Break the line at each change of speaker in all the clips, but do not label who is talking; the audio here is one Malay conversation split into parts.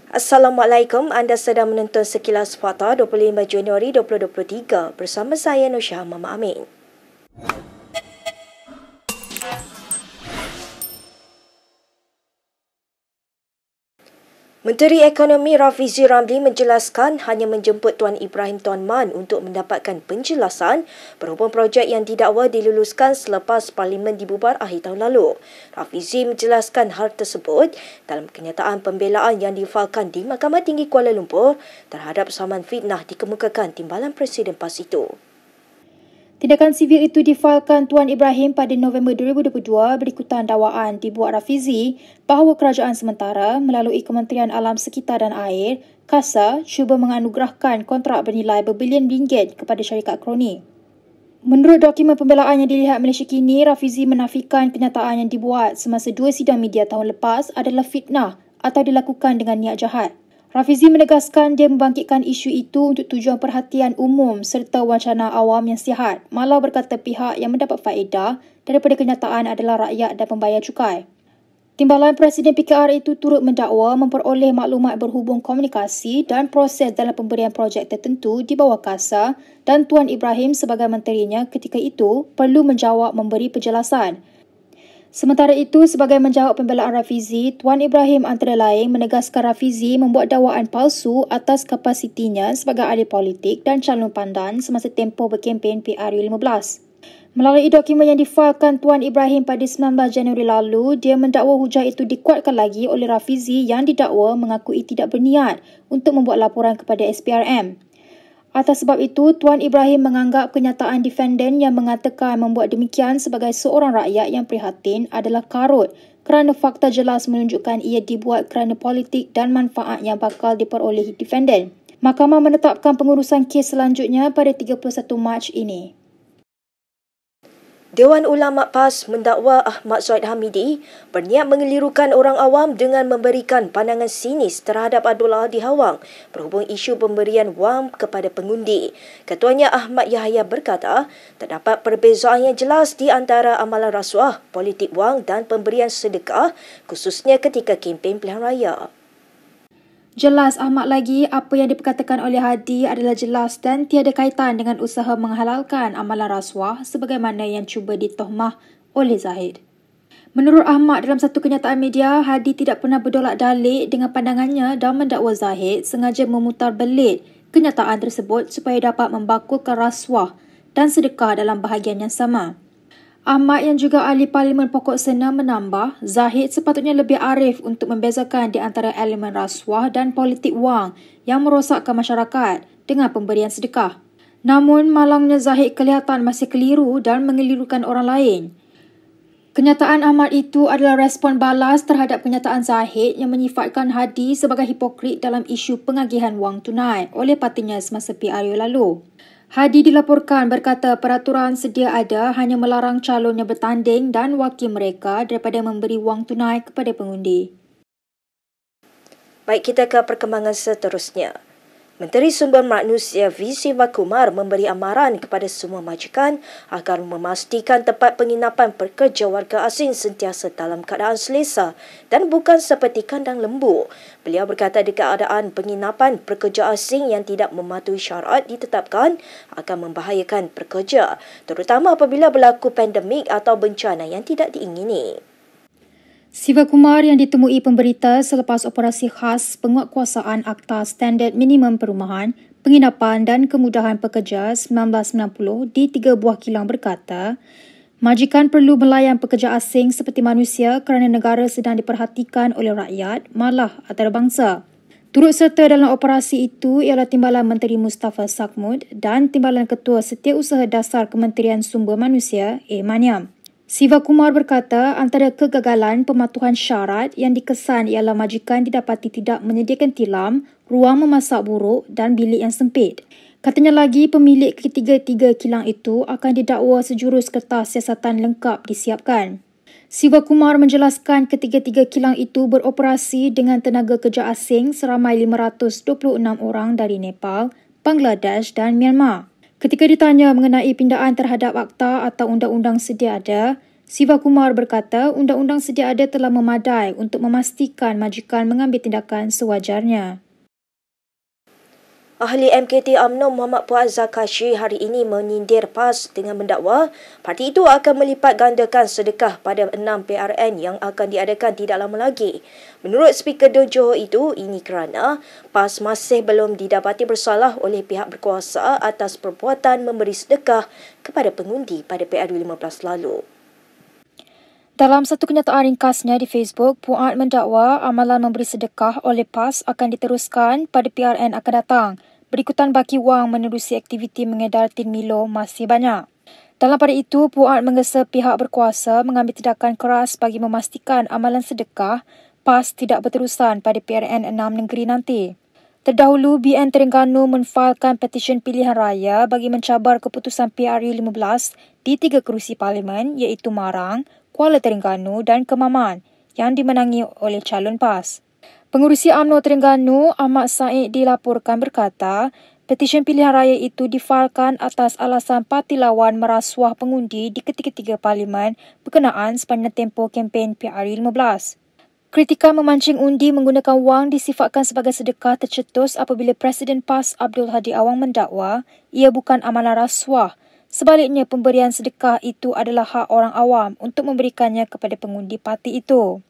Assalamualaikum, anda sedang menonton Sekilas Fakta 25 Januari 2023 bersama saya Nusha Mama Amin. Menteri Ekonomi Rafizi Ramli menjelaskan hanya menjemput Tuan Ibrahim Tuan Man untuk mendapatkan penjelasan berhubung projek yang didakwa diluluskan selepas Parlimen dibubar akhir tahun lalu. Rafizi menjelaskan hal tersebut dalam kenyataan pembelaan yang difalkan di Mahkamah Tinggi Kuala Lumpur terhadap saman fitnah dikemukakan Timbalan Presiden PAS itu.
Tindakan sivil itu difalkan Tuan Ibrahim pada November 2022 berikutan dakwaan dibuat Rafizi bahawa kerajaan sementara melalui Kementerian Alam Sekitar dan Air, KASA, cuba menganugerahkan kontrak bernilai berbilion ringgit kepada syarikat kroni. Menurut dokumen pembelaan yang dilihat Malaysia Kini, Rafizi menafikan kenyataan yang dibuat semasa 2 sidang media tahun lepas adalah fitnah atau dilakukan dengan niat jahat. Rafizi menegaskan dia membangkitkan isu itu untuk tujuan perhatian umum serta wacana awam yang sihat, malah berkata pihak yang mendapat faedah daripada kenyataan adalah rakyat dan pembayar cukai. Timbalan Presiden PKR itu turut mendakwa memperoleh maklumat berhubung komunikasi dan proses dalam pemberian projek tertentu di bawah KASA dan Tuan Ibrahim sebagai menterinya ketika itu perlu menjawab memberi penjelasan. Sementara itu, sebagai menjawab pembelaan Rafizi, Tuan Ibrahim antara lain menegaskan Rafizi membuat dakwaan palsu atas kapasitinya sebagai ahli politik dan calon pandan semasa tempoh berkempen PRU15. Melalui dokumen yang difalkan Tuan Ibrahim pada 19 Januari lalu, dia mendakwa hujah itu dikuatkan lagi oleh Rafizi yang didakwa mengakui tidak berniat untuk membuat laporan kepada SPRM. Atas sebab itu, Tuan Ibrahim menganggap kenyataan defendant yang mengatakan membuat demikian sebagai seorang rakyat yang prihatin adalah karut kerana fakta jelas menunjukkan ia dibuat kerana politik dan manfaat yang bakal diperolehi defendant. Mahkamah menetapkan pengurusan kes selanjutnya pada 31 Mac ini.
Dewan Ulama PAS mendakwa Ahmad Zahid Hamidi berniat mengelirukan orang awam dengan memberikan pandangan sinis terhadap Abdullah Hadi Hawang berhubung isu pemberian wang kepada pengundi. Ketuanya Ahmad Yahya berkata, terdapat perbezaan yang jelas di antara amalan rasuah, politik wang dan pemberian sedekah khususnya ketika kempen pilihan raya.
Jelas amat lagi apa yang diperkatakan oleh Hadi adalah jelas dan tiada kaitan dengan usaha menghalalkan amalan rasuah sebagaimana yang cuba ditohmah oleh Zahid. Menurut Ahmad, dalam satu kenyataan media, Hadi tidak pernah berdolak dalik dengan pandangannya dan mendakwa Zahid sengaja memutar belit kenyataan tersebut supaya dapat membakulkan rasuah dan sedekah dalam bahagian yang sama. Ahmad yang juga ahli Parlimen Pokok Sena menambah, Zahid sepatutnya lebih arif untuk membezakan di antara elemen rasuah dan politik wang yang merosakkan masyarakat dengan pemberian sedekah. Namun, malangnya Zahid kelihatan masih keliru dan mengelirukan orang lain. Kenyataan Ahmad itu adalah respon balas terhadap kenyataan Zahid yang menyifatkan Hadi sebagai hipokrit dalam isu pengagihan wang tunai oleh partinya semasa PRU lalu. Hadi dilaporkan berkata peraturan sedia ada hanya melarang calon yang bertanding dan wakil mereka daripada memberi wang tunai kepada pengundi.
Baik, kita ke perkembangan seterusnya. Menteri Sumber Manusia V. Sivakumar memberi amaran kepada semua majikan agar memastikan tempat penginapan pekerja warga asing sentiasa dalam keadaan selesa dan bukan seperti kandang lembu. Beliau berkata keadaan penginapan pekerja asing yang tidak mematuhi syarat ditetapkan akan membahayakan pekerja, terutama apabila berlaku pandemik atau bencana yang tidak diingini.
Sivakumar yang ditemui pemberita selepas operasi khas penguatkuasaan Akta Standard Minimum Perumahan, Penginapan dan Kemudahan Pekerja 1990 di 3 buah kilang berkata, majikan perlu melayan pekerja asing seperti manusia kerana negara sedang diperhatikan oleh rakyat, malah antarabangsa. Turut serta dalam operasi itu ialah Timbalan Menteri Mustafa Sakmud dan Timbalan Ketua Setiausaha Dasar Kementerian Sumber Manusia, A. Maniam. Sivakumar berkata antara kegagalan pematuhan syarat yang dikesan ialah majikan didapati tidak menyediakan tilam, ruang memasak buruk dan bilik yang sempit. Katanya lagi pemilik ketiga-tiga kilang itu akan didakwa sejurus kertas siasatan lengkap disiapkan. Sivakumar menjelaskan ketiga-tiga kilang itu beroperasi dengan tenaga kerja asing seramai 526 orang dari Nepal, Bangladesh dan Myanmar. Ketika ditanya mengenai pindaan terhadap akta atau undang-undang sedia ada, Siva Kumar berkata undang-undang sedia ada telah memadai untuk memastikan majikan mengambil tindakan sewajarnya.
Ahli MKT UMNO Muhammad Puaz Zakashi hari ini menyindir PAS dengan mendakwa parti itu akan melipat gandakan sedekah pada 6 PRN yang akan diadakan tidak lama lagi. Menurut Speaker Dun Johor itu, ini kerana PAS masih belum didapati bersalah oleh pihak berkuasa atas perbuatan memberi sedekah kepada pengundi pada PRU 15 lalu.
Dalam satu kenyataan ringkasnya di Facebook, Puat mendakwa amalan memberi sedekah oleh PAS akan diteruskan pada PRN akan datang. Berikutan baki wang menerusi aktiviti mengedar tin Milo masih banyak. Dalam pada itu, Puat menggesa pihak berkuasa mengambil tindakan keras bagi memastikan amalan sedekah PAS tidak berterusan pada PRN 6 negeri nanti. Terdahulu, BN Terengganu menfailkan petisyen pilihan raya bagi mencabar keputusan PRU 15 di 3 kerusi parlimen iaitu Marang, Kuala Terengganu dan Kemaman yang dimenangi oleh calon PAS. Pengurusi UMNO Terengganu, Ahmad Said dilaporkan berkata, petisyen pilihan raya itu difailkan atas alasan parti lawan merasuah pengundi di ketiga-tiga parlimen berkenaan sepanjang tempoh kempen PRU 15. Kritikan memancing undi menggunakan wang disifatkan sebagai sedekah tercetus apabila Presiden PAS Abdul Hadi Awang mendakwa ia bukan amalan rasuah. Sebaliknya, pemberian sedekah itu adalah hak orang awam untuk memberikannya kepada pengundi parti itu.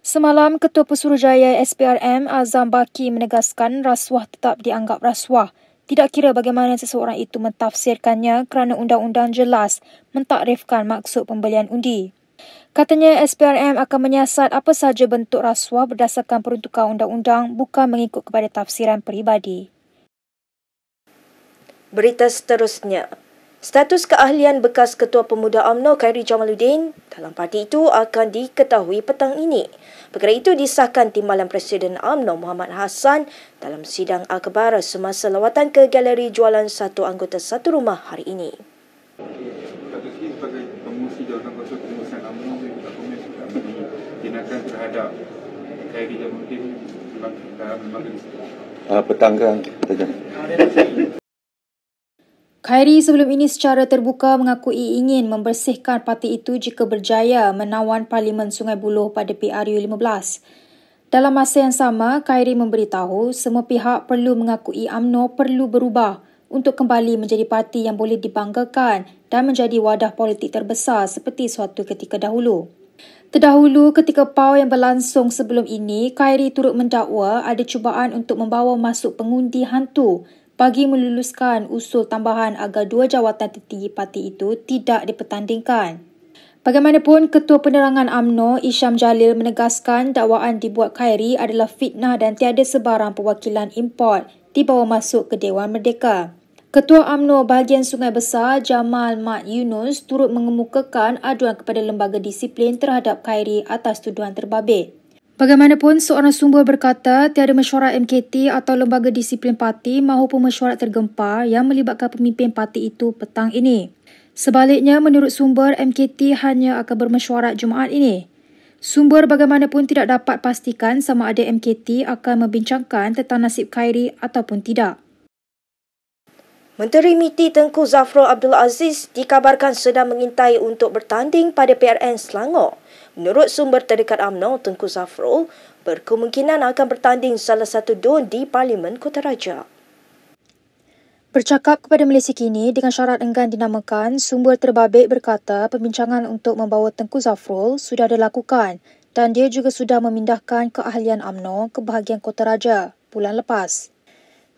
Semalam, Ketua Pesuruhjaya SPRM Azam Baki menegaskan rasuah tetap dianggap rasuah. Tidak kira bagaimana seseorang itu mentafsirkannya kerana undang-undang jelas mentakrifkan maksud pembelian undi. Katanya SPRM akan menyiasat apa sahaja bentuk rasuah berdasarkan peruntukan undang-undang bukan mengikut kepada tafsiran peribadi.
Berita seterusnya. Status keahlian bekas Ketua Pemuda UMNO Khairi Jamaluddin dalam parti itu akan diketahui petang ini. Perkara itu disahkan Timbalan Presiden UMNO Muhammad Hassan dalam sidang akhbar semasa lawatan ke galeri jualan satu anggota satu rumah hari ini.
Status ini sebagai pengurusi jawatan kuasa pengurusan UMNO juga komen sudah beri tindakan terhadap Khairi Jamaluddin dalam lembaga disiplin.
Petang kan?
Khairi sebelum ini secara terbuka mengakui ingin membersihkan parti itu jika berjaya menawan Parlimen Sungai Buloh pada PRU 15. Dalam masa yang sama, Khairi memberitahu semua pihak perlu mengakui UMNO perlu berubah untuk kembali menjadi parti yang boleh dibanggakan dan menjadi wadah politik terbesar seperti suatu ketika dahulu. Terdahulu, ketika PAU yang berlangsung sebelum ini, Khairi turut mendakwa ada cubaan untuk membawa masuk pengundi hantu bagi meluluskan usul tambahan agar 2 jawatan tertinggi parti itu tidak dipertandingkan. Bagaimanapun, Ketua Penerangan UMNO Isham Jalil menegaskan dakwaan dibuat Khairi adalah fitnah dan tiada sebarang perwakilan import dibawa masuk ke Dewan Merdeka. Ketua UMNO bahagian Sungai Besar Jamal Mat Yunus turut mengemukakan aduan kepada lembaga disiplin terhadap Khairi atas tuduhan terbabit. Bagaimanapun, seorang sumber berkata tiada mesyuarat MKT atau lembaga disiplin parti mahupun mesyuarat tergempar yang melibatkan pemimpin parti itu petang ini. Sebaliknya, menurut sumber, MKT hanya akan bermesyuarat Jumaat ini. Sumber bagaimanapun tidak dapat pastikan sama ada MKT akan membincangkan tentang nasib Khairi ataupun tidak.
Menteri MITI Tengku Zafrul Abdul Aziz dikabarkan sedang mengintai untuk bertanding pada PRN Selangor. Menurut sumber terdekat UMNO, Tengku Zafrul berkemungkinan akan bertanding salah satu DUN di Parlimen Kota Raja.
Bercakap kepada Malaysia Kini dengan syarat enggan dinamakan, sumber terbabit berkata pembincangan untuk membawa Tengku Zafrul sudah dilakukan dan dia juga sudah memindahkan keahlian UMNO ke bahagian Kota Raja bulan lepas.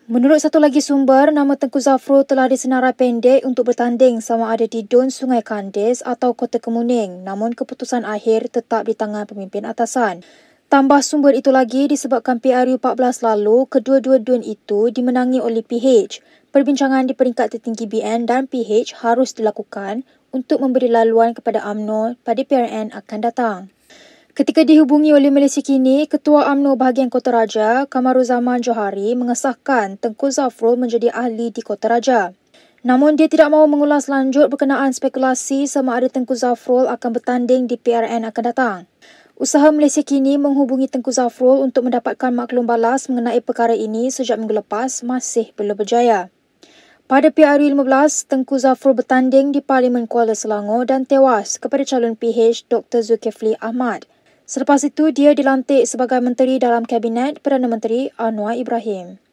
Menurut satu lagi sumber, nama Tengku Zafrul telah disenarai pendek untuk bertanding sama ada di DUN Sungai Kandis atau Kota Kemuning, namun keputusan akhir tetap di tangan pemimpin atasan. Tambah sumber itu lagi disebabkan PRU 14 lalu, kedua-dua DUN itu dimenangi oleh PH. Perbincangan di peringkat tertinggi BN dan PH harus dilakukan untuk memberi laluan kepada UMNO pada PRN akan datang. Ketika dihubungi oleh Malaysia Kini, Ketua UMNO bahagian Kota Raja, Kamaruzaman Johari mengesahkan Tengku Zafrul menjadi ahli di Kota Raja. Namun dia tidak mahu mengulas lanjut berkenaan spekulasi sama ada Tengku Zafrul akan bertanding di PRN akan datang. Usaha Malaysia Kini menghubungi Tengku Zafrul untuk mendapatkan maklum balas mengenai perkara ini sejak minggu lepas masih belum berjaya. Pada PRU 15, Tengku Zafrul bertanding di Parlimen Kuala Selangor dan tewas kepada calon PH Dr. Zulkifli Ahmad. Selepas itu, dia dilantik sebagai Menteri dalam Kabinet Perdana Menteri Anwar Ibrahim.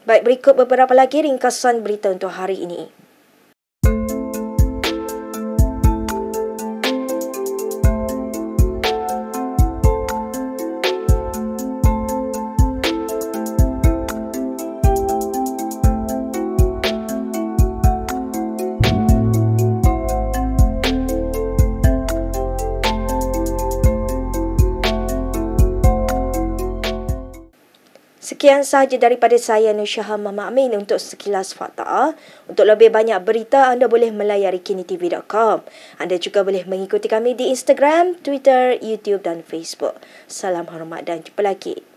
Baik, berikut beberapa lagi ringkasan berita untuk hari ini. Sekian sahaja daripada saya, Nur Syaham Mama Amin untuk Sekilas Fakta. Untuk lebih banyak berita, anda boleh melayari kinitv.com. Anda juga boleh mengikuti kami di Instagram, Twitter, YouTube dan Facebook. Salam hormat dan jumpa lagi.